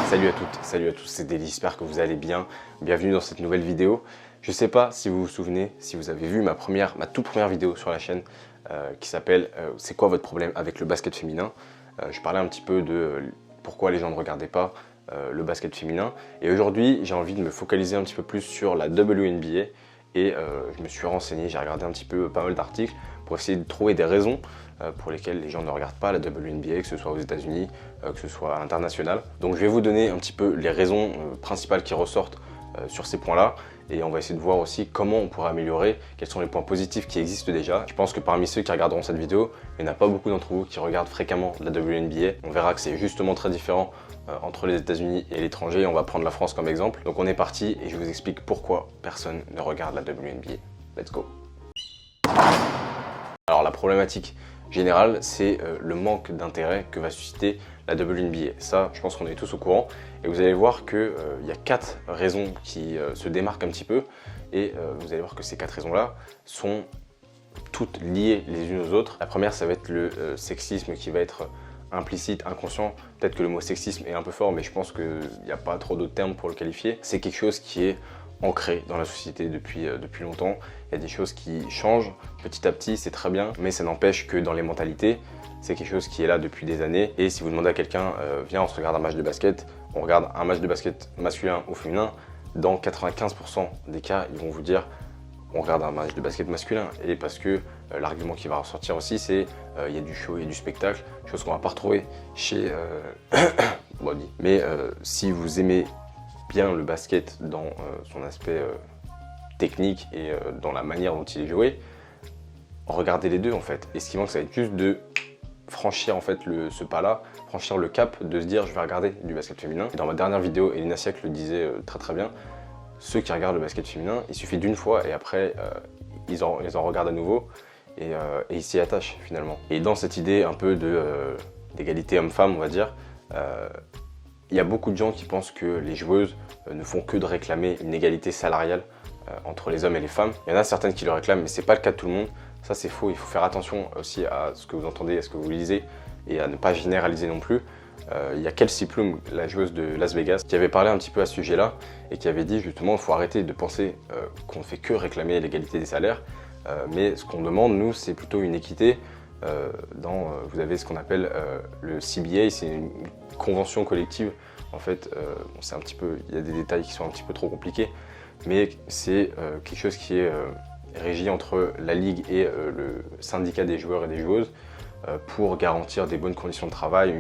Salut à toutes, salut à tous, c'est Daily, j'espère que vous allez bien. Bienvenue dans cette nouvelle vidéo. Je sais pas si vous vous souvenez, si vous avez vu ma toute première vidéo sur la chaîne qui s'appelle c'est quoi votre problème avec le basket féminin. Je parlais un petit peu de pourquoi les gens ne regardaient pas le basket féminin. Et aujourd'hui, j'ai envie de me focaliser un petit peu plus sur la WNBA. Et je me suis renseigné, j'ai regardé un petit peu pas mal d'articles pour essayer de trouver des raisons pour lesquelles les gens ne regardent pas la WNBA, que ce soit aux États-Unis, que ce soit à l'international. Donc je vais vous donner un petit peu les raisons principales qui ressortent sur ces points-là. Et on va essayer de voir aussi comment on pourrait améliorer, quels sont les points positifs qui existent déjà. Je pense que parmi ceux qui regarderont cette vidéo, il n'y en a pas beaucoup d'entre vous qui regardent fréquemment la WNBA. On verra que c'est justement très différent entre les États-Unis et l'étranger. On va prendre la France comme exemple. Donc on est parti et je vous explique pourquoi personne ne regarde la WNBA. Let's go. Alors la problématique générale, c'est le manque d'intérêt que va susciter la WNBA. Ça, je pense qu'on est tous au courant. Et vous allez voir qu'il y a 4 raisons qui se démarquent un petit peu. Et vous allez voir que ces 4 raisons-là sont toutes liées les unes aux autres. La première, ça va être le sexisme qui va être implicite, inconscient. Peut-être que le mot sexisme est un peu fort, mais je pense qu'il n'y a pas trop d'autres termes pour le qualifier. C'est quelque chose qui est ancré dans la société depuis longtemps. Il y a des choses qui changent petit à petit, c'est très bien, mais ça n'empêche que dans les mentalités, c'est quelque chose qui est là depuis des années. Et si vous demandez à quelqu'un, viens on se regarde un match de basket, on regarde un match de basket masculin ou féminin, dans 95% des cas, ils vont vous dire on regarde un match de basket masculin. Et parce que l'argument qui va ressortir aussi, c'est il y a du show, il y a du spectacle, chose qu'on va pas retrouver chez Body. Mais si vous aimez bien le basket dans son aspect technique et dans la manière dont il est joué, regardez les deux en fait. Et ce qui manque, ça va être juste de franchir en fait ce pas-là, franchir le cap de se dire je vais regarder du basket féminin. Et dans ma dernière vidéo, Elina Siak le disait très bien, ceux qui regardent le basket féminin, il suffit d'une fois et après ils en regardent à nouveau et ils s'y attachent finalement. Et dans cette idée un peu d'égalité homme-femme, on va dire, il y a beaucoup de gens qui pensent que les joueuses ne font que de réclamer une égalité salariale entre les hommes et les femmes. Il y en a certaines qui le réclament, mais ce n'est pas le cas de tout le monde. Ça, c'est faux. Il faut faire attention aussi à ce que vous entendez, à ce que vous lisez et à ne pas généraliser non plus. Il y a Kelsey Plum, la joueuse de Las Vegas, qui avait parlé un petit peu à ce sujet-là et qui avait dit justement qu'il faut arrêter de penser qu'on ne fait que réclamer l'égalité des salaires. Mais ce qu'on demande, nous, c'est plutôt une équité. Vous avez ce qu'on appelle le CBA, c'est une convention collective. En fait, c'est un petit peu, il y a des détails qui sont un petit peu trop compliqués, mais c'est quelque chose qui est régi entre la ligue et le syndicat des joueurs et des joueuses pour garantir des bonnes conditions de travail,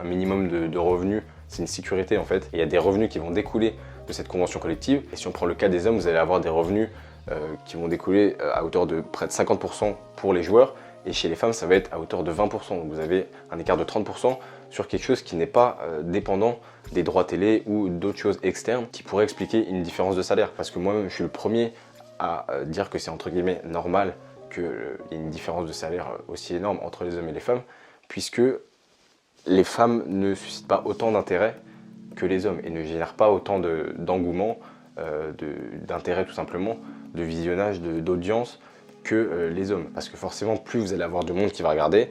un minimum de revenus. C'est une sécurité en fait. Et il y a des revenus qui vont découler de cette convention collective. Et si on prend le cas des hommes, vous allez avoir des revenus qui vont découler à hauteur de près de 50% pour les joueurs. Et chez les femmes, ça va être à hauteur de 20%. Donc vous avez un écart de 30% sur quelque chose qui n'est pas dépendant des droits télé ou d'autres choses externes qui pourraient expliquer une différence de salaire. Parce que moi-même, je suis le premier à dire que c'est entre guillemets normal qu'il y ait une différence de salaire aussi énorme entre les hommes et les femmes, puisque les femmes ne suscitent pas autant d'intérêt que les hommes et ne génèrent pas autant d'engouement, d'intérêt tout simplement, de visionnage, d'audience que les hommes. Parce que forcément, plus vous allez avoir de monde qui va regarder,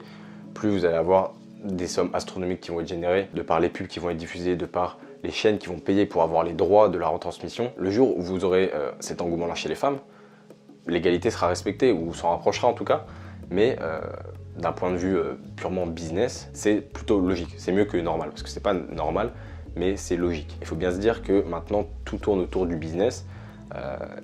plus vous allez avoir des sommes astronomiques qui vont être générées, de par les pubs qui vont être diffusées, de par les chaînes qui vont payer pour avoir les droits de la retransmission. Le jour où vous aurez cet engouement-là chez les femmes, l'égalité sera respectée, ou s'en rapprochera en tout cas, mais d'un point de vue purement business, c'est plutôt logique. C'est mieux que normal, parce que c'est pas normal, mais c'est logique. Il faut bien se dire que maintenant, tout tourne autour du business,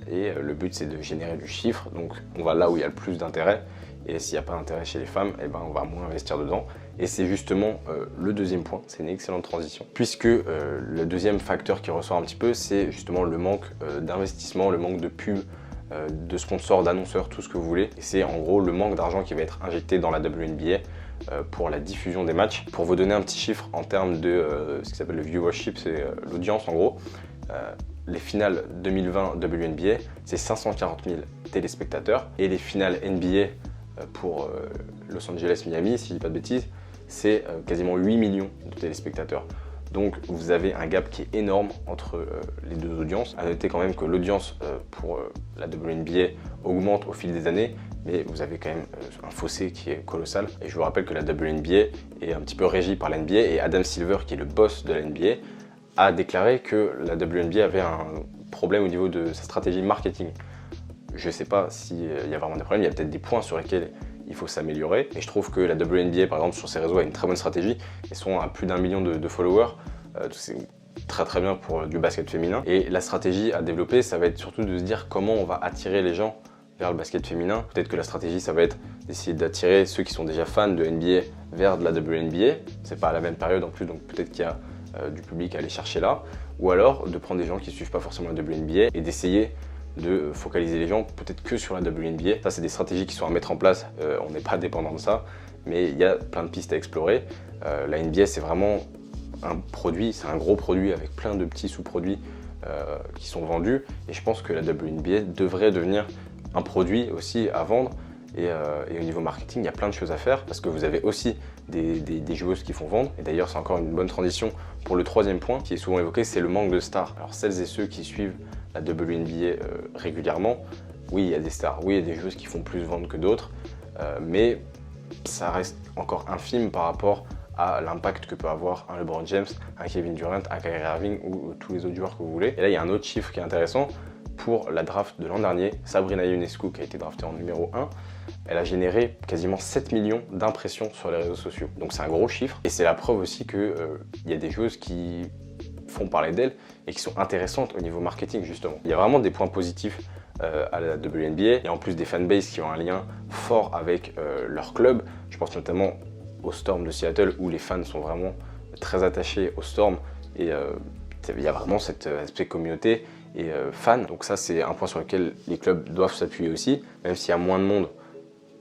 et le but c'est de générer du chiffre, donc on va là où il y a le plus d'intérêt, et s'il n'y a pas d'intérêt chez les femmes, eh ben, on va moins investir dedans. Et c'est justement le deuxième point, c'est une excellente transition, puisque le deuxième facteur qui ressort un petit peu, c'est justement le manque d'investissement, le manque de pub, de sponsors, d'annonceurs, tout ce que vous voulez. Et c'est en gros le manque d'argent qui va être injecté dans la WNBA pour la diffusion des matchs. Pour vous donner un petit chiffre en termes de ce qui s'appelle le viewership, c'est l'audience en gros. Les finales 2020 WNBA, c'est 540 000 téléspectateurs. Et les finales NBA pour Los Angeles-Miami, si je dis pas de bêtises, c'est quasiment 8 millions de téléspectateurs. Donc vous avez un gap qui est énorme entre les deux audiences. À noter quand même que l'audience pour la WNBA augmente au fil des années, mais vous avez quand même un fossé qui est colossal. Et je vous rappelle que la WNBA est un petit peu régie par la NBA, et Adam Silver, qui est le boss de la NBA, a déclaré que la WNBA avait un problème au niveau de sa stratégie marketing. Je ne sais pas s'il y a vraiment des problèmes, il y a peut-être des points sur lesquels il faut s'améliorer. Et je trouve que la WNBA, par exemple, sur ses réseaux, a une très bonne stratégie. Ils sont à plus d'1 million de followers. C'est très bien pour du basket féminin. Et la stratégie à développer, ça va être surtout de se dire comment on va attirer les gens vers le basket féminin. Peut-être que la stratégie, ça va être d'essayer d'attirer ceux qui sont déjà fans de NBA vers de la WNBA. C'est pas à la même période en plus, donc peut-être qu'il y a du public à aller chercher là. Ou alors de prendre des gens qui ne suivent pas forcément la WNBA et d'essayer de focaliser les gens peut-être que sur la WNBA. Ça, c'est des stratégies qui sont à mettre en place, on n'est pas dépendant de ça, mais il y a plein de pistes à explorer. La NBA, c'est vraiment un produit, c'est un gros produit avec plein de petits sous-produits qui sont vendus, et je pense que la WNBA devrait devenir un produit aussi à vendre. Et au niveau marketing, il y a plein de choses à faire parce que vous avez aussi des joueuses qui font vendre. Et d'ailleurs, c'est encore une bonne transition pour le troisième point qui est souvent évoqué, c'est le manque de stars. Alors celles et ceux qui suivent la WNBA régulièrement, oui, il y a des stars, oui, il y a des joueuses qui font plus vendre que d'autres, mais ça reste encore infime par rapport à l'impact que peut avoir un LeBron James, un Kevin Durant, un Kyrie Irving ou tous les autres joueurs que vous voulez. Et là, il y a un autre chiffre qui est intéressant. Pour la draft de l'an dernier, Sabrina Ionescu, qui a été draftée en numéro 1, elle a généré quasiment 7 millions d'impressions sur les réseaux sociaux. Donc c'est un gros chiffre, et c'est la preuve aussi qu'il y a des joueuses qui font parler d'elles et qui sont intéressantes au niveau marketing justement. Il y a vraiment des points positifs à la WNBA. Il y a en plus des fanbases qui ont un lien fort avec leur club. Je pense notamment au Storm de Seattle où les fans sont vraiment très attachés au Storm, et il y a vraiment cet aspect communauté et fans. Donc ça, c'est un point sur lequel les clubs doivent s'appuyer aussi, même s'il y a moins de monde.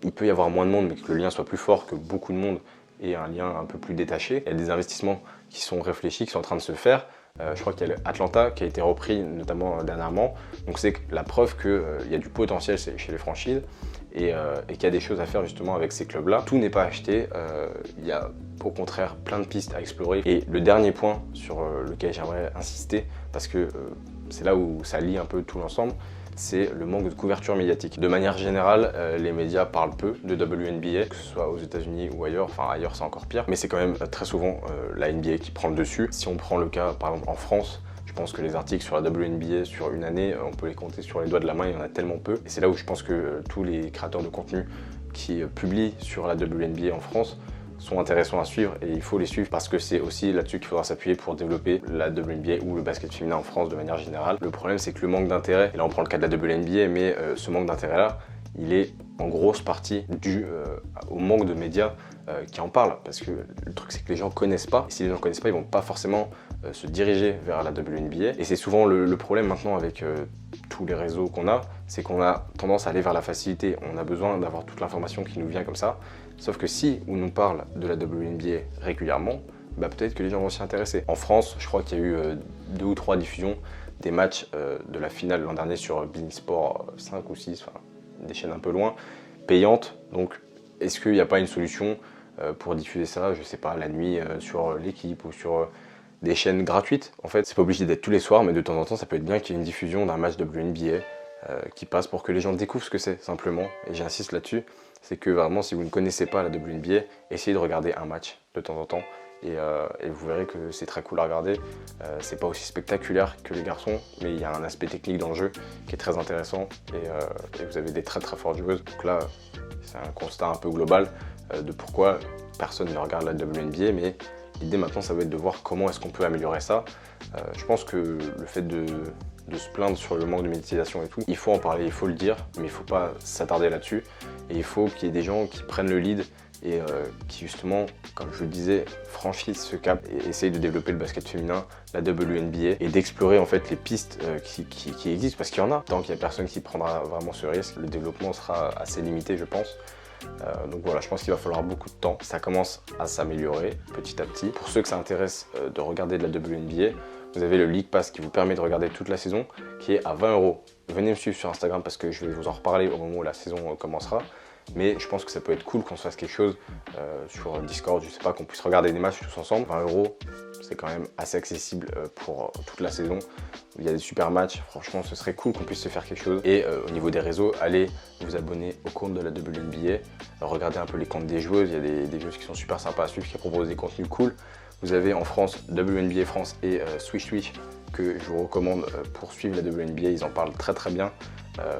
Il peut y avoir moins de monde, mais que le lien soit plus fort, que beaucoup de monde ait un lien un peu plus détaché. Il y a des investissements qui sont réfléchis, qui sont en train de se faire. Je crois qu'il y a Atlanta qui a été repris notamment dernièrement. Donc c'est la preuve qu'il y a du potentiel chez les franchises et qu'il y a des choses à faire justement avec ces clubs-là. Tout n'est pas acheté, il y a au contraire plein de pistes à explorer. Et le dernier point sur lequel j'aimerais insister, parce que c'est là où ça lie un peu tout l'ensemble, c'est le manque de couverture médiatique. De manière générale, les médias parlent peu de WNBA, que ce soit aux États-Unis ou ailleurs, enfin ailleurs c'est encore pire, mais c'est quand même très souvent la NBA qui prend le dessus. Si on prend le cas par exemple en France, je pense que les articles sur la WNBA sur une année, on peut les compter sur les doigts de la main, il y en a tellement peu. Et c'est là où je pense que tous les créateurs de contenu qui publient sur la WNBA en France sont intéressants à suivre, et il faut les suivre parce que c'est aussi là-dessus qu'il faudra s'appuyer pour développer la WNBA ou le basket féminin en France de manière générale. Le problème, c'est que le manque d'intérêt, et là on prend le cas de la WNBA, mais ce manque d'intérêt-là, il est en grosse partie dû au manque de médias qui en parlent, parce que le truc c'est que les gens connaissent pas, et si les gens connaissent pas, ils vont pas forcément se diriger vers la WNBA, et c'est souvent le problème maintenant avec tous les réseaux qu'on a, c'est qu'on a tendance à aller vers la facilité. On a besoin d'avoir toute l'information qui nous vient comme ça, sauf que si on nous parle de la WNBA régulièrement, bah peut-être que les gens vont s'y intéresser. En France, je crois qu'il y a eu 2 ou 3 diffusions des matchs de la finale l'an dernier sur Bein Sport 5 ou 6, enfin des chaînes un peu loin, payantes. Donc est-ce qu'il n'y a pas une solution pour diffuser ça, je sais pas, la nuit sur l'équipe ou sur des chaînes gratuites? En fait, c'est pas obligé d'être tous les soirs, mais de temps en temps, ça peut être bien qu'il y ait une diffusion d'un match WNBA qui passe pour que les gens découvrent ce que c'est, simplement. Et j'insiste là-dessus, c'est que vraiment, si vous ne connaissez pas la WNBA, essayez de regarder un match de temps en temps. Et vous verrez que c'est très cool à regarder. C'est pas aussi spectaculaire que les garçons, mais il y a un aspect technique dans le jeu qui est très intéressant. Et vous avez des très fortes joueuses. Donc là, c'est un constat un peu global de pourquoi personne ne regarde la WNBA, mais l'idée maintenant, ça va être de voir comment est-ce qu'on peut améliorer ça. Je pense que le fait de se plaindre sur le manque de médiatisation et tout, il faut en parler, il faut le dire, mais il ne faut pas s'attarder là-dessus. Et il faut qu'il y ait des gens qui prennent le lead et qui justement, comme je le disais, franchissent ce cap et essayent de développer le basket féminin, la WNBA, et d'explorer en fait les pistes qui existent, parce qu'il y en a. Tant qu'il n'y a personne qui prendra vraiment ce risque, le développement sera assez limité, je pense. Donc voilà, je pense qu'il va falloir beaucoup de temps. Ça commence à s'améliorer petit à petit. Pour ceux que ça intéresse de regarder de la WNBA, vous avez le League Pass qui vous permet de regarder toute la saison, qui est à 20 €. Venez me suivre sur Instagram parce que je vais vous en reparler au moment où la saison commencera. Mais je pense que ça peut être cool qu'on se fasse quelque chose sur Discord, je sais pas, qu'on puisse regarder des matchs tous ensemble. 20 €, c'est quand même assez accessible pour toute la saison. Il y a des super matchs, franchement ce serait cool qu'on puisse se faire quelque chose. Et au niveau des réseaux, allez vous abonner au compte de la WNBA, regardez un peu les comptes des joueuses, il y a des joueuses qui sont super sympas à suivre, qui proposent des contenus cool. Vous avez en France WNBA France et Switch que je vous recommande pour suivre la WNBA, ils en parlent très bien.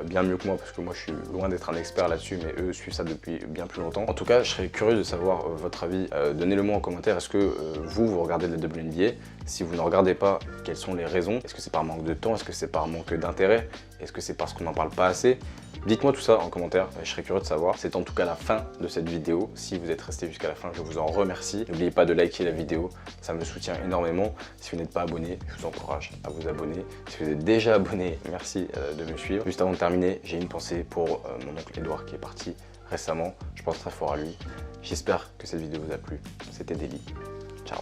Bien mieux que moi parce que moi je suis loin d'être un expert là-dessus, mais eux suivent ça depuis bien plus longtemps. En tout cas, je serais curieux de savoir votre avis. Donnez-le moi en commentaire. Est-ce que vous regardez de la WNBA? Si vous ne regardez pas, quelles sont les raisons? Est-ce que c'est par manque de temps? Est-ce que c'est par manque d'intérêt? Est-ce que c'est parce qu'on n'en parle pas assez? Dites-moi tout ça en commentaire, je serais curieux de savoir. C'est en tout cas la fin de cette vidéo. Si vous êtes resté jusqu'à la fin, je vous en remercie. N'oubliez pas de liker la vidéo, ça me soutient énormément. Si vous n'êtes pas abonné, je vous encourage à vous abonner. Si vous êtes déjà abonné, merci de me suivre. Juste avant de terminer, j'ai une pensée pour mon oncle Edouard qui est parti récemment. Je pense très fort à lui. J'espère que cette vidéo vous a plu. C'était Daily. Ciao.